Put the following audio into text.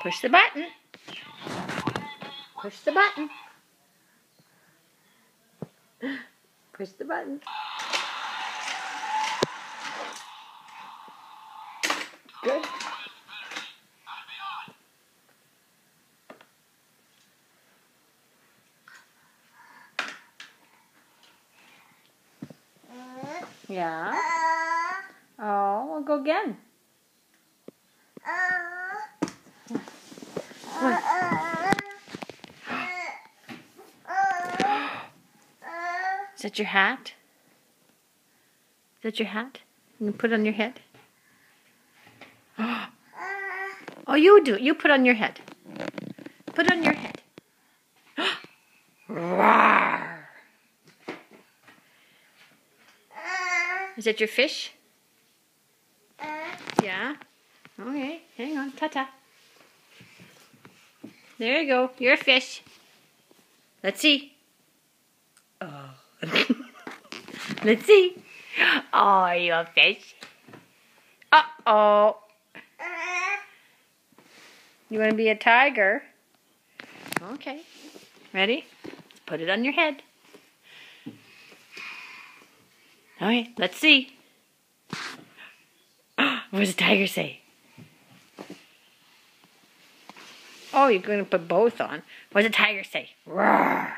Push the button. Push the button. Push the button. Good. Yeah. Oh, we'll go again. What? Is that your hat? Is that your hat? You can put it on your head? Oh, you do it. You put it on your head. Put it on your head. Roar. Is that your fish? Yeah? Okay, hang on. Ta-ta. There you go. You're a fish. Let's see. Oh. Let's see. Oh, are you a fish? Uh-oh. You want to be a tiger? Okay. Ready? Put it on your head. Okay, let's see. What does the tiger say? Oh, you're going to put both on. What does the tiger say? Roar.